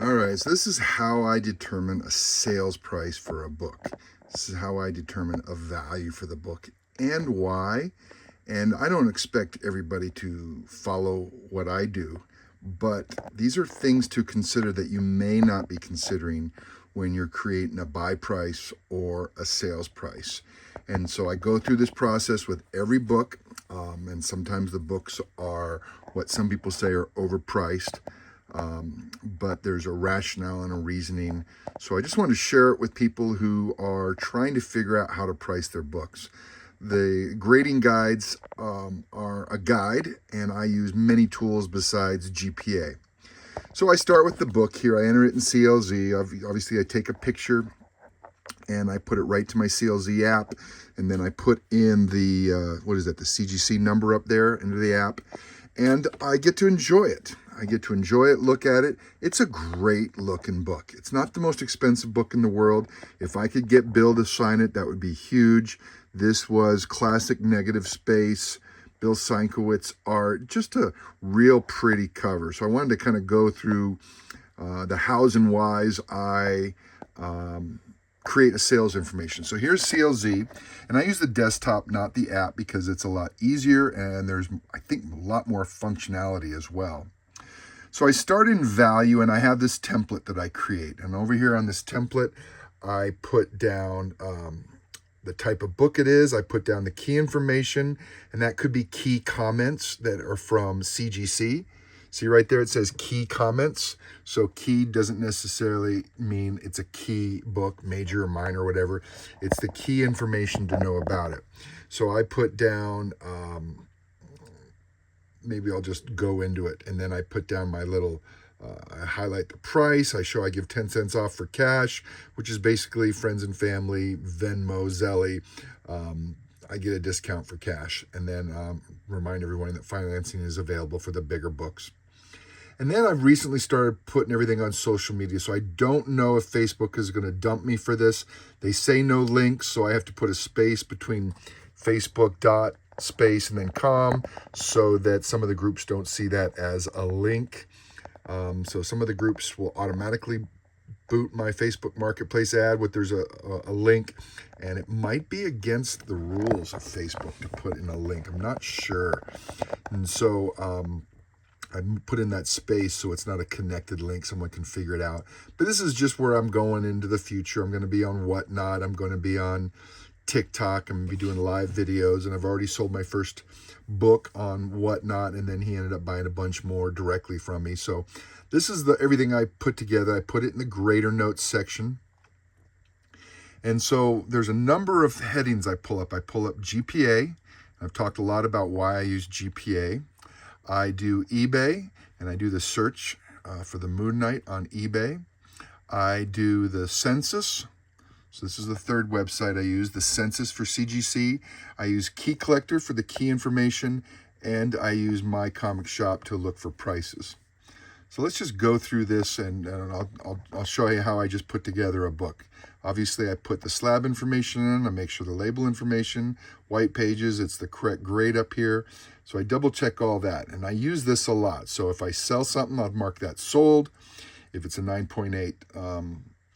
All right, so this is how I determine a sales price for a book. This is how I determine a value for the book and why. And I don't expect everybody to follow what I do, but these are things to consider that you may not be considering when you're creating a buy price or a sales price. And so I go through this process with every book, and sometimes the books are what some people say are overpriced. But there's a rationale and a reasoning. So I just want to share it with people who are trying to figure out how to price their books. The grading guides are a guide, and I use many tools besides GPA. So I start with the book here. I enter it in CLZ. Obviously, I take a picture and I put it right to my CLZ app, and then I put in the the CGC number up there into the app, and I get to enjoy it. I get to enjoy it, look at it. It's a great looking book. It's not the most expensive book in the world. If I could get Bill to sign it, that would be huge. This was classic negative space, Bill Sienkiewicz art, just a real pretty cover. So I wanted to kind of go through the hows and whys I create a sales information. So here's CLZ, and I use the desktop, not the app, because it's a lot easier and there's, I think, a lot more functionality as well. So I start in value, and I have this template that I create. And over here on this template, I put down the type of book it is. I put down the key information, and that could be key comments that are from CGC. See right there, it says key comments. So key doesn't necessarily mean it's a key book, major or minor or whatever. It's the key information to know about it. So I put down, maybe I'll just go into it, and then I put down my little, I highlight the price. I give 10 cents off for cash, which is basically friends and family, Venmo, Zelly. I get a discount for cash, and then remind everyone that financing is available for the bigger books. And then I've recently started putting everything on social media. So I don't know if Facebook is going to dump me for this. They say no links, so I have to put a space between Facebook.space and then com, so that some of the groups don't see that as a link. So some of the groups will automatically boot my Facebook Marketplace ad with there's a link, and it might be against the rules of Facebook to put in a link. I'm not sure. And so I put in that space so it's not a connected link. Someone can figure it out. But this is just where I'm going into the future. I'm going to be on Whatnot. I'm going to be on TikTok. I'm going to be doing live videos. And I've already sold my first book on Whatnot. And then he ended up buying a bunch more directly from me. So this is everything I put together. I put it in the Grader Notes section. And so there's a number of headings I pull up. I pull up GPA. I've talked a lot about why I use GPA. I do eBay, and I do the search for the Moon Knight on eBay. I do the census. So this is the third website I use, the census for CGC. I use Key Collector for the key information, and I use My Comic Shop to look for prices. So let's just go through this, and I'll show you how I just put together a book. Obviously, I put the slab information in. I make sure the label information, white pages, it's the correct grade up here. So I double check all that, and I use this a lot. So if I sell something, I'll mark that sold. If it's a 9.8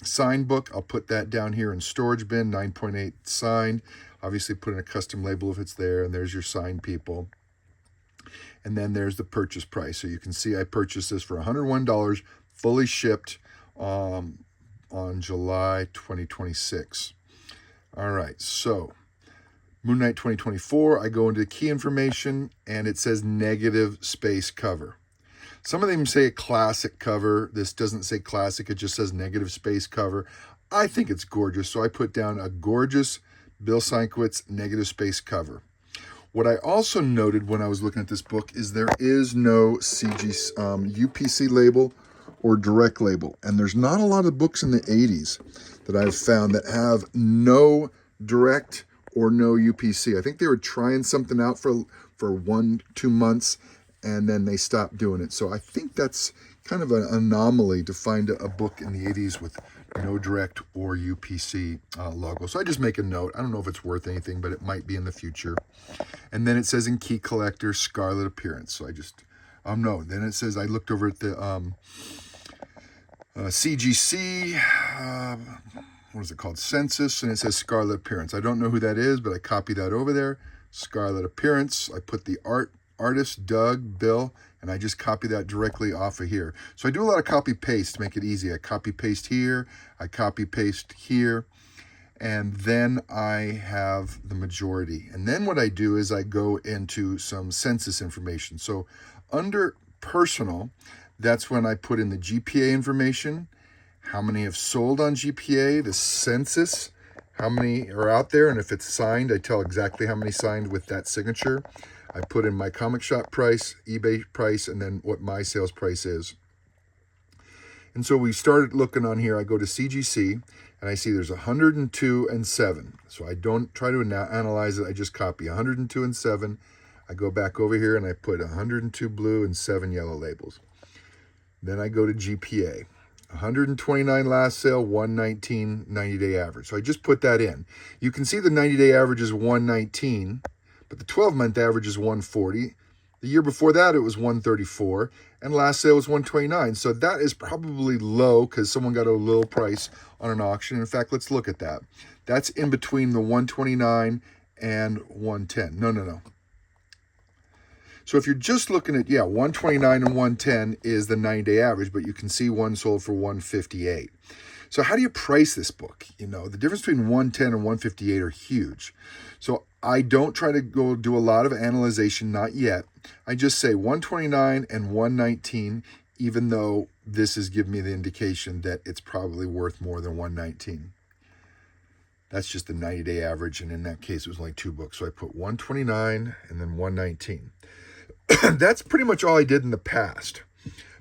signed book, I'll put that down here in storage bin, 9.8 signed. Obviously, put in a custom label if it's there, and there's your signed people. And then there's the purchase price. So you can see I purchased this for $101, fully shipped on July 2026. All right, so Moon Knight 2024, I go into key information, and it says negative space cover. Some of them say a classic cover. This doesn't say classic, it just says negative space cover. I think it's gorgeous, so I put down a gorgeous Bill Sienkiewicz negative space cover. What I also noted when I was looking at this book is there is no UPC label or direct label. And there's not a lot of books in the 80s that I've found that have no direct or no UPC. I think they were trying something out for 1-2 months, and then they stopped doing it. So I think that's kind of an anomaly to find a book in the 80s with no direct or UPC logo. So I just make a note. I don't know if it's worth anything, but it might be in the future. And then it says in Key Collector, Scarlet Appearance. So I just, no. Then it says, I looked over at the CGC, what is it called? Census, and it says Scarlet Appearance. I don't know who that is, but I copy that over there. Scarlet Appearance. I put the artist, Doug, Bill, and I just copy that directly off of here. So I do a lot of copy paste to make it easy. I copy paste here, I copy paste here, and then I have the majority. And then what I do is I go into some census information. So under personal, that's when I put in the GPA information, how many have sold on GPA, the census, how many are out there, and if it's signed, I tell exactly how many signed with that signature. I put in my comic shop price, eBay price, and then what my sales price is. And so we started looking on here. I go to CGC, and I see there's 102 and 7. So I don't try to analyze it. I just copy 102 and 7. I go back over here, and I put 102 blue and 7 yellow labels. Then I go to GPA. 129 last sale, 119 90-day average. So I just put that in. You can see the 90-day average is 119, but the 12-month average is 140. The year before that, it was 134, and last sale was 129. So that is probably low because someone got a low price on an auction. In fact, let's look at that. That's in between the 129 and 110. No. So if you're just looking at, 129 and 110 is the 90-day average, but you can see one sold for 158. So how do you price this book? The difference between 110 and 158 are huge. So I don't try to go do a lot of analyzation, not yet. I just say 129 and 119, even though this is giving me the indication that it's probably worth more than 119. That's just the 90-day average, and in that case, it was only 2 books. So I put 129 and then 119. That's pretty much all I did in the past,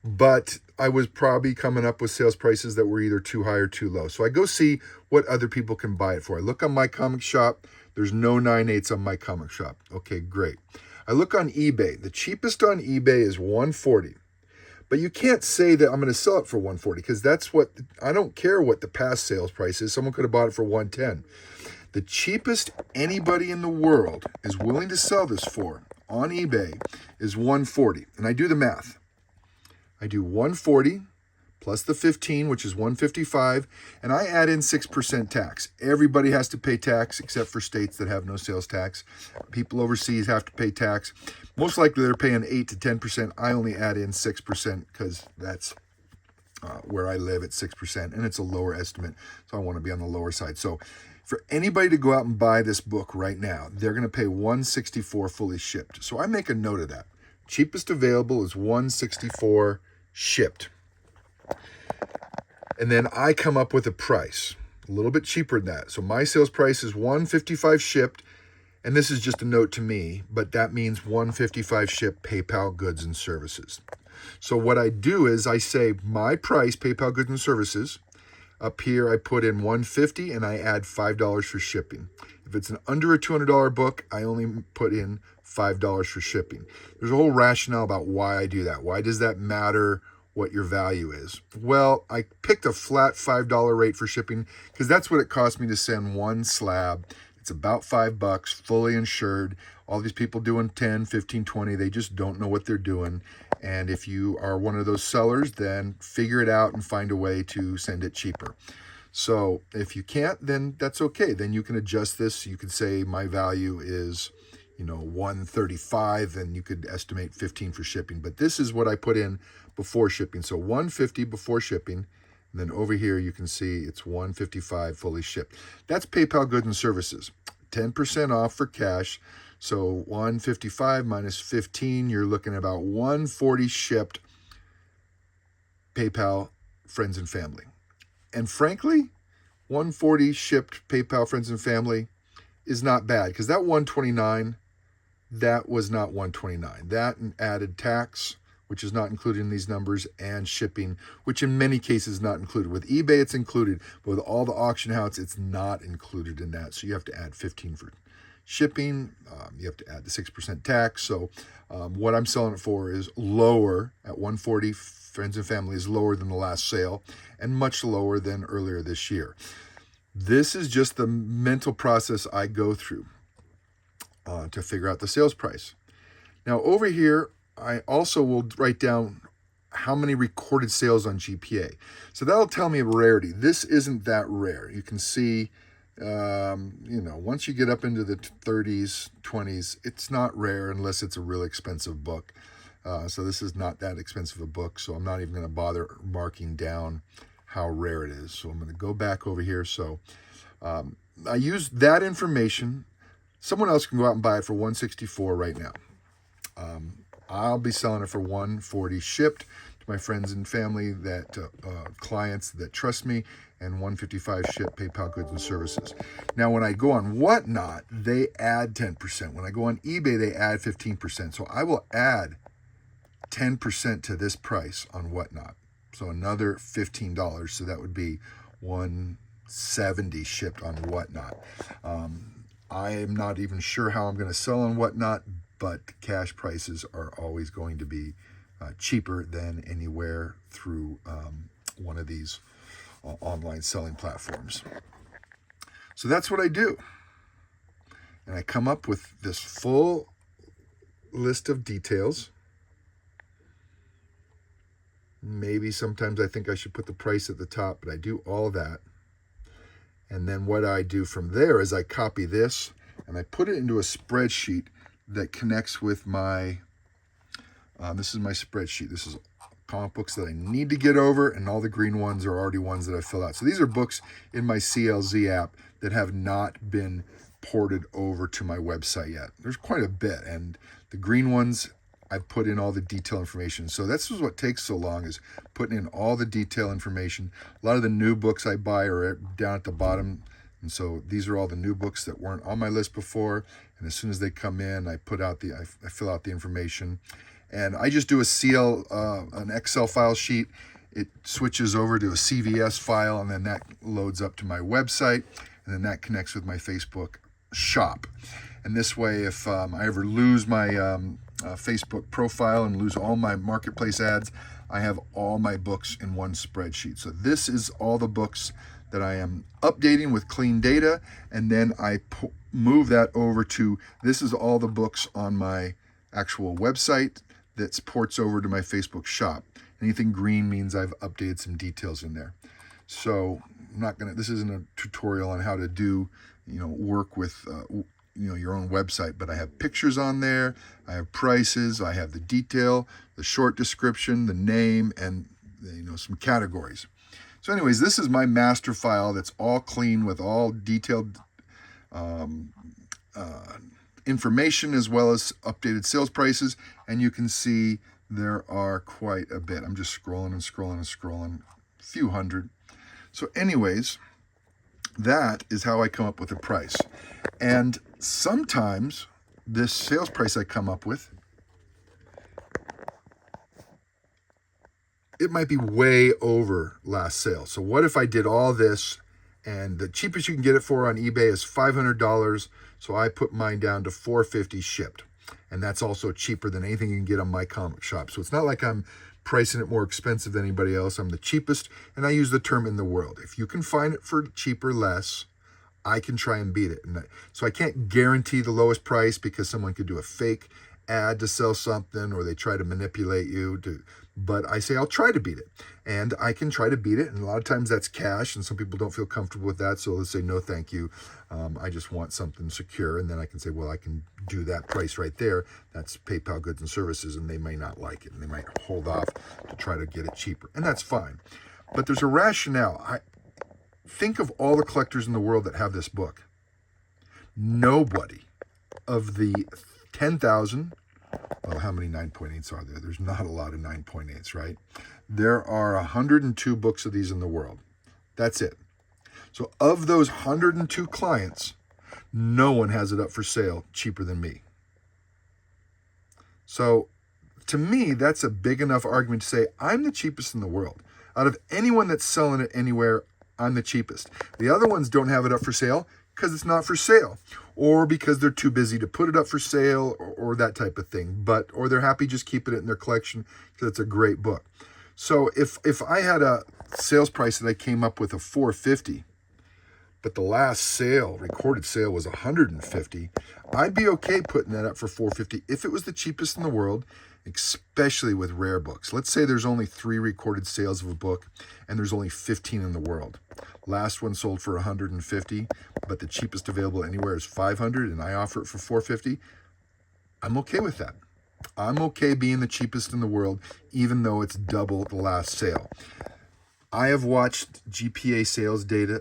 but I was probably coming up with sales prices that were either too high or too low. So I go see what other people can buy it for. I look on my comic shop. There's no 9/8 on my comic shop. Okay, great. I look on eBay. The cheapest on eBay is 140. But you can't say that I'm going to sell it for 140 because I don't care what the past sales price is. Someone could have bought it for 110. The cheapest anybody in the world is willing to sell this for on eBay is 140. And I do the math. I do 140 plus the 15, which is 155, and I add in 6% tax. Everybody has to pay tax except for states that have no sales tax. People overseas have to pay tax. Most likely they're paying 8 to 10%. I only add in 6% because that's where I live at 6%, and it's a lower estimate, so I want to be on the lower side. So for anybody to go out and buy this book right now, they're going to pay $164 fully shipped. So I make a note of that. Cheapest available is $164 shipped. And then I come up with a price, a little bit cheaper than that. So my sales price is $155 shipped, and this is just a note to me, but that means $155 shipped PayPal goods and services. So what I do is I say my price, PayPal goods and services. Up here, I put in $150 and I add $5 for shipping. If it's an under a $200 book, I only put in $5 for shipping. There's a whole rationale about why I do that. Why does that matter what your value is? Well, I picked a flat $5 rate for shipping because that's what it cost me to send one slab. It's about $5, fully insured. All these people doing 10, 15, 20, they just don't know what they're doing. And if you are one of those sellers, then figure it out and find a way to send it cheaper. So if you can't, then that's okay. Then you can adjust this. You could say my value is, $135, and you could estimate 15 for shipping. But this is what I put in before shipping. So $150 before shipping. And then over here, you can see it's $155 fully shipped. That's PayPal goods and services. 10% off for cash. So $155 minus 15, you're looking at about $140 shipped PayPal friends and family. And frankly, $140 shipped PayPal friends and family is not bad because that $129, that was not $129. That added tax, which is not included in these numbers, and shipping, which in many cases is not included. With eBay, it's included, but with all the auction houses, it's not included in that. So you have to add 15 for shipping. You have to add the 6% tax. So what I'm selling it for is lower at $140. Friends and family is lower than the last sale and much lower than earlier this year. This is just the mental process I go through to figure out the sales price. Now over here, I also will write down how many recorded sales on GPA. So that'll tell me rarity. This isn't that rare. You can see, once you get up into the 30s, 20s, it's not rare unless it's a really expensive book. So this is not that expensive a book, so I'm not even going to bother marking down how rare it is. So I'm going to go back over here. So I use that information. Someone else can go out and buy it for $164 right now. I'll be selling it for $140 shipped to my friends and family, that clients that trust me, and $155 shipped PayPal goods and services. Now, when I go on Whatnot, they add 10%. When I go on eBay, they add 15%. So I will add 10% to this price on Whatnot. So another $15. So that would be $170 shipped on Whatnot. I am not even sure how I'm going to sell on Whatnot, but cash prices are always going to be cheaper than anywhere through one of these online selling platforms. So that's what I do. And I come up with this full list of details. Maybe sometimes I think I should put the price at the top, but I do all that. And then what I do from there is I copy this and I put it into a spreadsheet that connects with my, this is my spreadsheet. This is comic books that I need to get over, and all the green ones are already ones that I fill out. So these are books in my CLZ app that have not been ported over to my website yet. There's quite a bit, and the green ones, I've put in all the detail information. So this is what takes so long, is putting in all the detail information. A lot of the new books I buy are down at the bottom. And so these are all the new books that weren't on my list before. And as soon as they come in, I fill out the information. And I just do an Excel file sheet. It switches over to a CVS file, and then that loads up to my website. And then that connects with my Facebook shop. And this way, if I ever lose my Facebook profile and lose all my marketplace ads, I have all my books in one spreadsheet. So this is all the books that I am updating with clean data, and then I move that over to, this is all the books on my actual website that ports over to my Facebook shop. Anything green means I've updated some details in there. So this isn't a tutorial on how to do, work with your own website, but I have pictures on there, I have prices, I have the detail, the short description, the name, and some categories. So anyways, this is my master file that's all clean with all detailed information, as well as updated sales prices, and you can see there are quite a bit. I'm just scrolling and scrolling and scrolling, a few hundred. So anyways, that is how I come up with a price. And sometimes this sales price I come up with, it might be way over last sale. So what if I did all this, and the cheapest you can get it for on eBay is $500. So I put mine down to $450 shipped. And that's also cheaper than anything you can get on my comic shop. So it's not like I'm pricing it more expensive than anybody else. I'm the cheapest, and I use the term in the world. If you can find it for cheaper, less, I can try and beat it. So I can't guarantee the lowest price, because someone could do a fake ad to sell something, or they try to manipulate you but I say I'll try to beat it, and I can try to beat it. And a lot of times that's cash, and some people don't feel comfortable with that. So let's say, no, thank you. I just want something secure. And then I can say, well, I can do that price right there. That's PayPal goods and services, and they may not like it, and they might hold off to try to get it cheaper, and that's fine. But there's a rationale. Think of all the collectors in the world that have this book. Nobody of the 10,000, well, how many 9.8s are there? There's not a lot of 9.8s, right? There are 102 books of these in the world. That's it. So of those 102 clients, no one has it up for sale cheaper than me. So to me, that's a big enough argument to say I'm the cheapest in the world. Out of anyone that's selling it anywhere, I'm the cheapest. The other ones don't have it up for sale because it's not for sale, or because they're too busy to put it up for sale, or that type of thing. Or they're happy just keeping it in their collection because it's a great book. So if I had a sales price that I came up with of $450, but the last recorded sale was $150, I'd be okay putting that up for $450 if it was the cheapest in the world, especially with rare books. Let's say there's only 3 recorded sales of a book and there's only 15 in the world. Last one sold for 150, but the cheapest available anywhere is 500 and I offer it for 450. I'm okay with that. I'm okay being the cheapest in the world, even though it's double the last sale. I have watched GPA sales data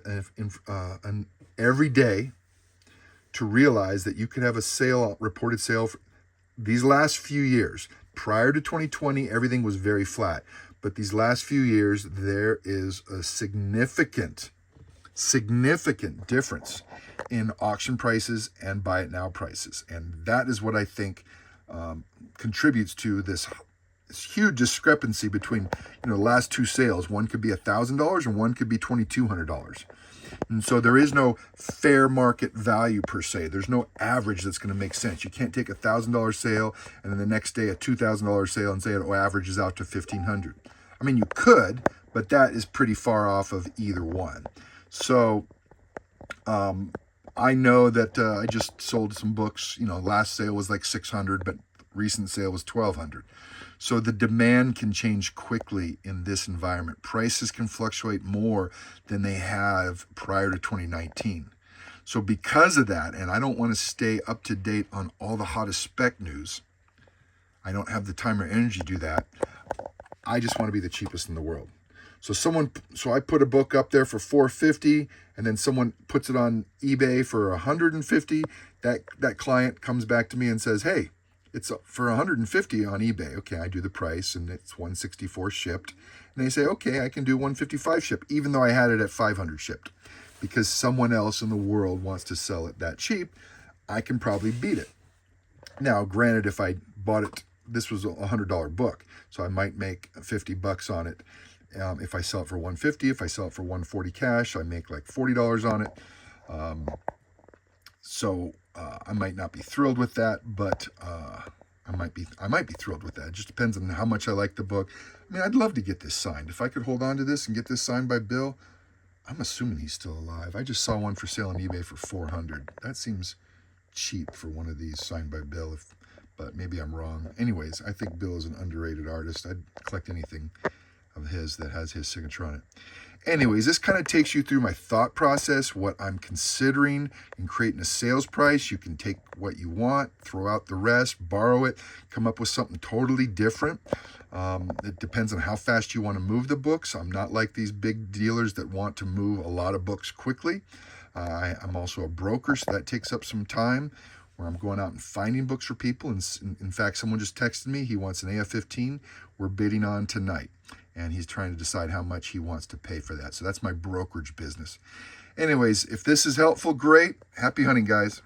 every day to realize that you could have a sale, reported sale, for these last few years. Prior to 2020, everything was very flat. But these last few years, there is a significant difference in auction prices and buy it now prices. And that is what I think contributes to this huge discrepancy between, the last 2 sales. One could be $1,000 and one could be $2,200. And so there is no fair market value per se. There's no average that's going to make sense. You can't take $1,000 sale and then the next day a $2,000 sale and say it averages out to $1,500. I mean, you could, but that is pretty far off of either one. So I know that I just sold some books. Last sale was like $600, but recent sale was $1,200. So the demand can change quickly in this environment. Prices can fluctuate more than they have prior to 2019. So because of that, and I don't want to stay up to date on all the hottest spec news, I don't have the time or energy to do that. I just want to be the cheapest in the world. So I put a book up there for $450, and then someone puts it on eBay for $150. That client comes back to me and says, "Hey, it's for $150 on eBay." Okay, I do the price, and it's $164 shipped. And they say, "Okay, I can do $155 shipped," even though I had it at $500 shipped, because someone else in the world wants to sell it that cheap. I can probably beat it. Now, granted, if I bought it, this was a $100 book, so I might make $50 on it. If I sell it for $150, if I sell it for $140 cash, I make like $40 on it. So I might not be thrilled with that, but I might be thrilled with that. It just depends on how much I like the book. I mean, I'd love to get this signed. If I could hold on to this and get this signed by Bill, I'm assuming he's still alive. I just saw one for sale on eBay for $400. That seems cheap for one of these signed by Bill, but maybe I'm wrong. Anyways, I think Bill is an underrated artist. I'd collect anything of his that has his signature on it. Anyways, this kind of takes you through my thought process, what I'm considering in creating a sales price. You can take what you want, throw out the rest, borrow it, come up with something totally different. It depends on how fast you want to move the books. I'm not like these big dealers that want to move a lot of books quickly. I'm also a broker, so that takes up some time where I'm going out and finding books for people. And in fact, someone just texted me. He wants an AF-15 we're bidding on tonight. And he's trying to decide how much he wants to pay for that. So that's my brokerage business. Anyways, if this is helpful, great. Happy hunting, guys.